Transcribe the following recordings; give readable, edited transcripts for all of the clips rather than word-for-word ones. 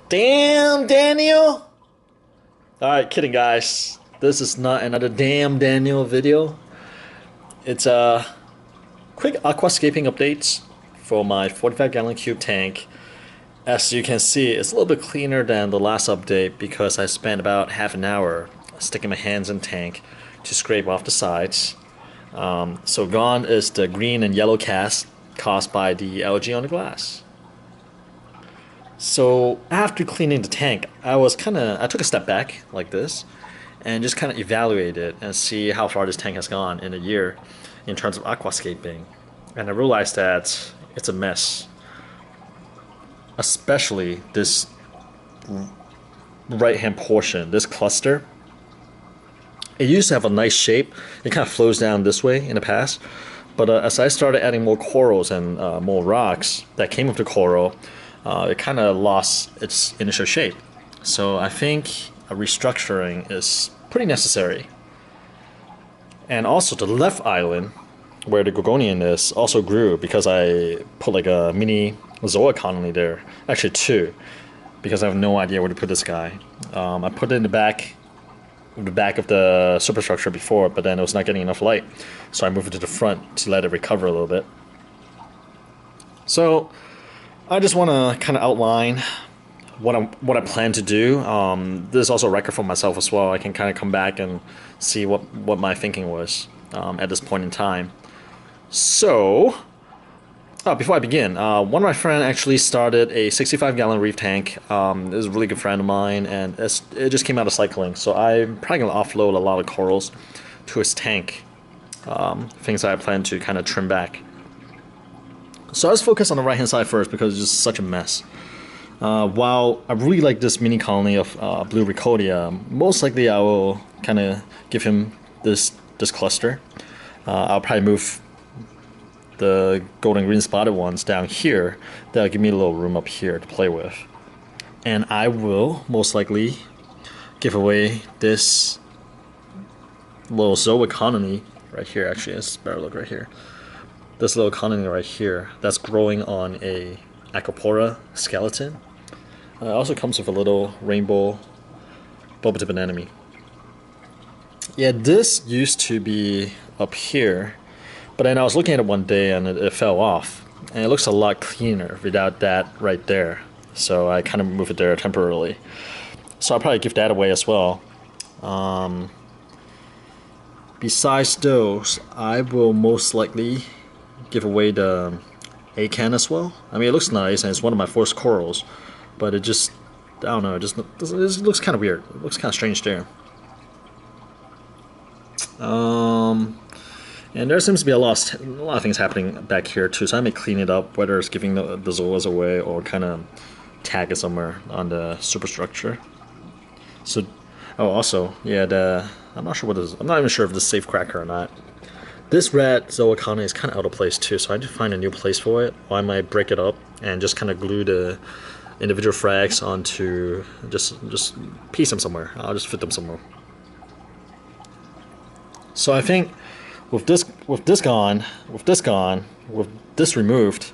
Damn, Daniel! Alright, kidding, guys. This is not another damn Daniel video. It's a quick aquascaping update for my 45-gallon cube tank. As you can see, it's a little bit cleaner than the last update because I spent about half an hour sticking my hands in the tank to scrape off the sides. So gone is the green and yellow cast caused by the algae on the glass. So after cleaning the tank, I took a step back like this and just kind of evaluate it and see how far this tank has gone in a year in terms of aquascaping. And I realized that it's a mess, especially this right hand portion, this cluster. It used to have a nice shape. It kind of flows down this way in the past. But as I started adding more corals and more rocks that came with the coral, it kind of lost its initial shape. So I think a restructuring is pretty necessary. And also the left island, where the gorgonian is, also grew because I put like a mini zoa colony there. Actually two, because I have no idea where to put this guy. I put it in the back of the superstructure before, but then it was not getting enough light. So I moved it to the front to let it recover a little bit. So I just want to kind of outline what I plan to do. This is also a record for myself as well. I can kind of come back and see what my thinking was at this point in time. So, before I begin, one of my friends actually started a 65-gallon reef tank. It was a really good friend of mine, and it just came out of cycling. So I'm probably going to offload a lot of corals to his tank. Things that I plan to kind of trim back. So let's focus on the right hand side first because it's just such a mess. While I really like this mini colony of blue Rickodia, most likely I will kind of give him this cluster. I'll probably move the golden green spotted ones down here. That'll give me a little room up here to play with. And I will most likely give away this little zoa colony right here. Actually, it's a better look right here. This little colony right here that's growing on a Aquapora skeleton. It also comes with a little rainbow bubble tip anemone. Yeah, this used to be up here, but then I was looking at it one day and it fell off. And it looks a lot cleaner without that right there. So I kind of moved it there temporarily. So I'll probably give that away as well. Besides those, I will most likely give away the A-can as well. I mean, it looks nice and it's one of my first corals, but it just, I don't know, it just looks kind of weird. It looks kind of strange there. And there seems to be a lot of things happening back here too, so I may clean it up, whether it's giving the zoas away or kind of tag it somewhere on the superstructure. So, oh, also, yeah, I'm not sure what this is. I'm not even sure if this is safe cracker or not. This red zoa colony is kind of out of place too, so I need to find a new place for it. Or I might break it up and just kind of glue the individual frags onto, just piece them somewhere. I'll just fit them somewhere. So I think with this gone, with this removed,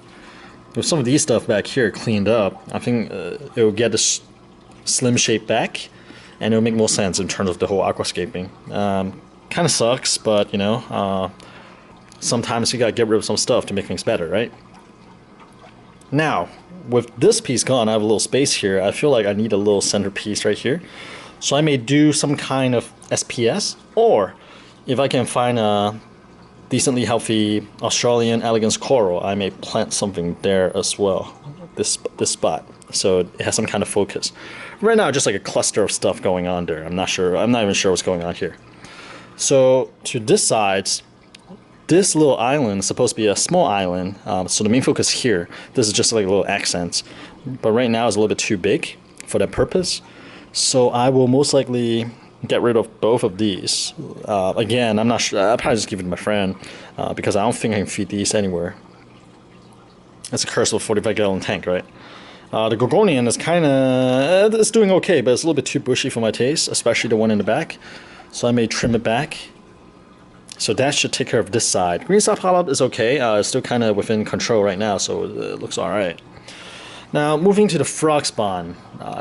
with some of these stuff back here cleaned up, I think it will get this slim shape back, and it will make more sense in terms of the whole aquascaping. Kind of sucks, but you know, sometimes you gotta get rid of some stuff to make things better, right? Now, with this piece gone, I have a little space here. I feel like I need a little centerpiece right here, so I may do some kind of SPS, or if I can find a decently healthy Australian elegance coral, I may plant something there as well. This spot, so it has some kind of focus. Right now, just like a cluster of stuff going on there. I'm not sure. I'm not even sure what's going on here. So to this side, this little island is supposed to be a small island. So the main focus here, this is just like a little accent. But right now it's a little bit too big for that purpose. So I will most likely get rid of both of these. Again, I'm not sure. I'll probably just give it to my friend because I don't think I can feed these anywhere. That's a curse of a 45-gallon tank, right? The gorgonian is kind of, it's doing okay, but it's a little bit too bushy for my taste, especially the one in the back. So I may trim it back. So that should take care of this side. Green soft polyp is okay. It's still kind of within control right now, so it looks all right. Now moving to the frog spawn,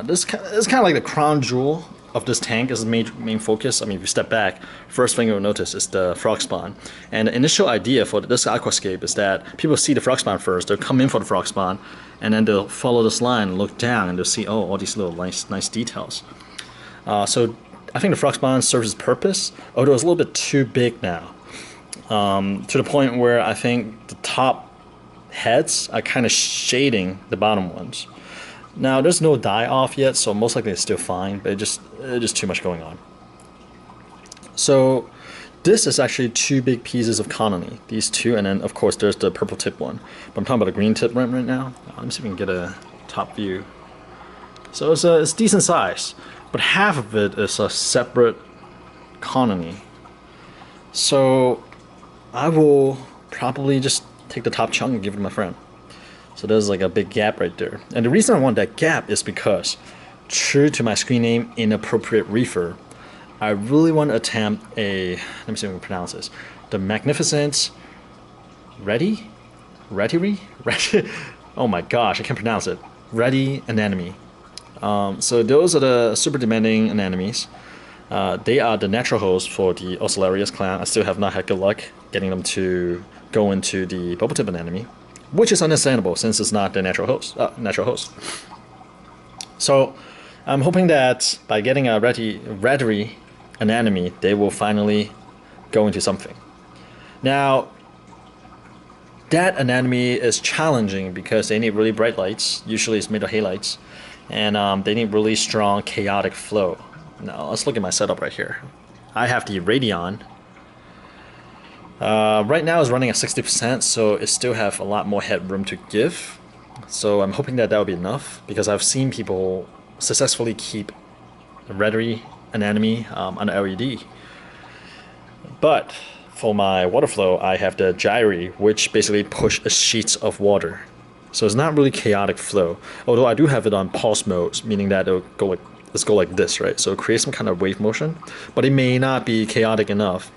this is kind of like the crown jewel of this tank. Is the main focus. I mean, if you step back, first thing you'll notice is the frog spawn. And the initial idea for this aquascape is that people see the frog spawn first, they'll come in for the frog spawn, and then they'll follow this line and look down, and they'll see, oh, all these little nice details. So I think the frog spawn serves its purpose, although it's a little bit too big now, to the point where I think the top heads are kind of shading the bottom ones. Now there's no die off yet, so most likely it's still fine, but it's just too much going on. So this is actually two big pieces of colony, these two, and then of course there's the purple tip one. But I'm talking about the green tip right now. Let me see if we can get a top view. So it's decent size, but half of it is a separate colony. So I will probably just take the top chunk and give it to my friend. So there's like a big gap right there. And the reason I want that gap is because, true to my screen name, Inappropriate Reefer, I really want to attempt a, let me see if I can pronounce this, the magnificent Ready? Oh my gosh, I can't pronounce it. Ready anemone. So those are the super demanding anemones. They are the natural host for the Ocellarius clan. I still have not had good luck getting them to go into the bubble tip anemone, which is understandable since it's not the natural host. So I'm hoping that by getting a Ready anemone, they will finally go into something. Now, that anemone is challenging because they need really bright lights. Usually it's made of halides, and they need really strong chaotic flow. Now let's look at my setup right here. I have the Radion. Right now it's running at 60%, so it still have a lot more headroom to give. So I'm hoping that will be enough, because I've seen people successfully keep a Ready anemone on LED. But for my water flow, I have the Gyri, which basically push sheets of water. So it's not really chaotic flow, although I do have it on pulse modes, meaning that it'll go like, let's go like this, right? So it creates some kind of wave motion, but it may not be chaotic enough.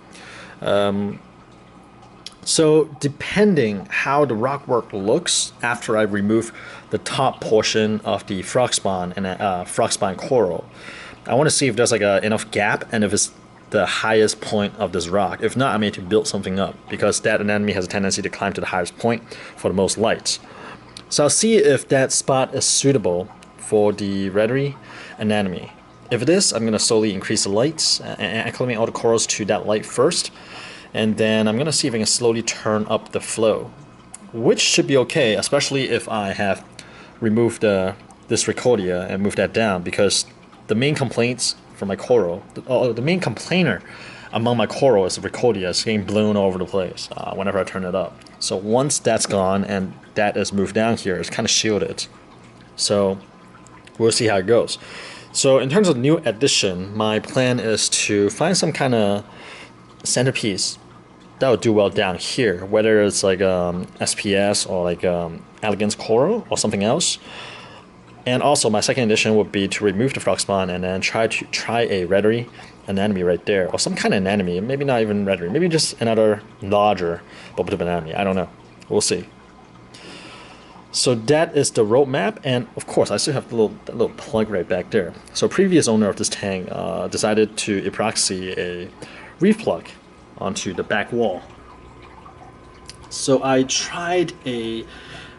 So depending how the rock work looks after I remove the top portion of the frog spawn and frog spawn coral, I want to see if there's like enough gap and if it's the highest point of this rock. If not, I may need to build something up, because that anemone has a tendency to climb to the highest point for the most light. So I'll see if that spot is suitable for the Ready anemone. If it is, I'm going to slowly increase the lights and acclimate all the corals to that light first. And then I'm going to see if I can slowly turn up the flow, which should be okay, especially if I have removed this Riccordia and moved that down, because the main complaints from my coral, the main complainer among my coral is the Riccordia. It's getting blown all over the place whenever I turn it up. So once that's gone and that is moved down here, it's kind of shielded. So we'll see how it goes. So in terms of new addition, my plan is to find some kind of centerpiece that would do well down here, whether it's like SPS or like Elegance Coral or something else. And also my second addition would be to remove the frog spawn and then try a Ready anemone right there, or some kind of anemone, maybe not even Ready, maybe just another larger bubble tip anemone. I don't know. We'll see. So that is the roadmap, and of course I still have that little plug right back there. So previous owner of this tank decided to epoxy a reef plug onto the back wall. So I tried a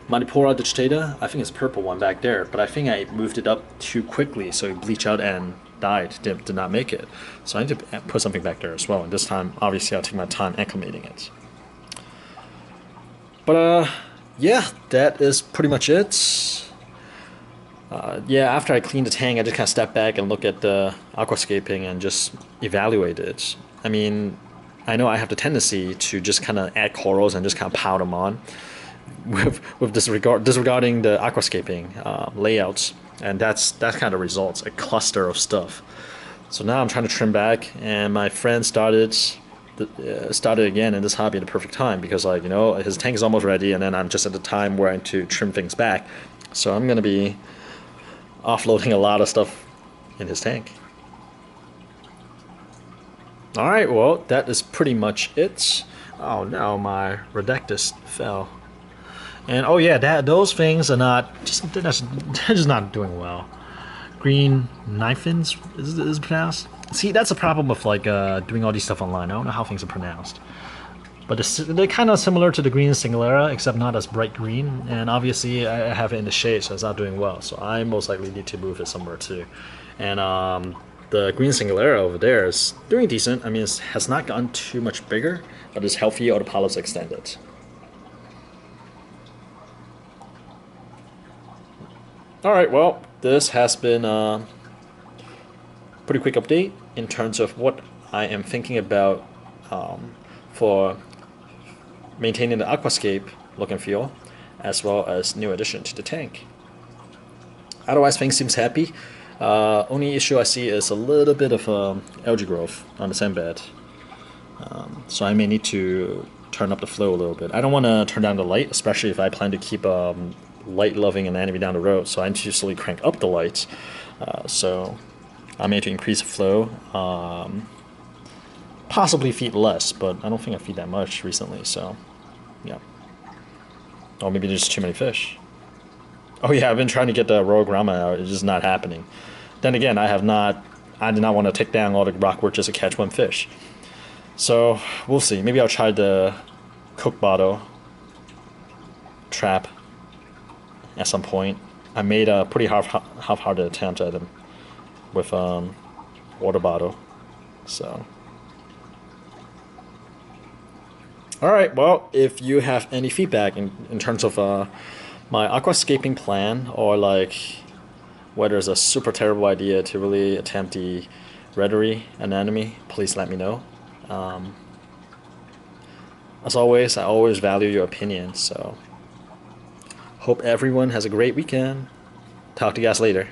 Manipura digitata, I think it's purple one back there, but I think I moved it up too quickly, so it bleached out and died, did not make it. So I need to put something back there as well, and this time obviously I'll take my time acclimating it. But yeah, that is pretty much it. Yeah, after I cleaned the tank, I just kind of stepped back and looked at the aquascaping and just evaluate it. I mean, I know I have the tendency to just kind of add corals and just kind of pile them on, with disregarding the aquascaping layouts, and that's kind of results, a cluster of stuff. So now I'm trying to trim back, and my friend started again in this hobby at the perfect time, because, like, you know, his tank is almost ready, and then I'm just at the time where I need to trim things back. So I'm gonna be offloading a lot of stuff in his tank. Alright, well, that is pretty much it. Oh no, my Redactus fell. And oh yeah, those things are not just they're just not doing well. Green knifins is pronounced. See, that's a problem with like doing all these stuff online. I don't know how things are pronounced, but they're kind of similar to the green Singulara, except not as bright green. And obviously, I have it in the shade, so it's not doing well. So I most likely need to move it somewhere too. And the green Singulara over there is doing decent. I mean, it has not gotten too much bigger, but it's healthy. All the polyps extended. All right, well, this has been a pretty quick update in terms of what I am thinking about for maintaining the aquascape look and feel, as well as new addition to the tank. Otherwise, things seems happy. Only issue I see is a little bit of algae growth on the sand bed, so I may need to turn up the flow a little bit. I don't want to turn down the light, especially if I plan to keep light-loving anatomy down the road, so I need to slowly crank up the lights. So I may need to increase the flow, possibly feed less, but I don't think I feed that much recently, so yeah. Or maybe there's too many fish. Oh yeah, I've been trying to get the royal grama out, it's just not happening. Then again, I did not want to take down all the rockwork just to catch one fish. So we'll see. Maybe I'll try the Coke bottle trap at some point. I made a pretty half-hearted attempt at him with water bottle. So, all right. Well, if you have any feedback in terms of my aquascaping plan, or like whether it's a super terrible idea to really attempt the rhetoric anatomy, please let me know. As always, I always value your opinion. So. Hope everyone has a great weekend. Talk to you guys later.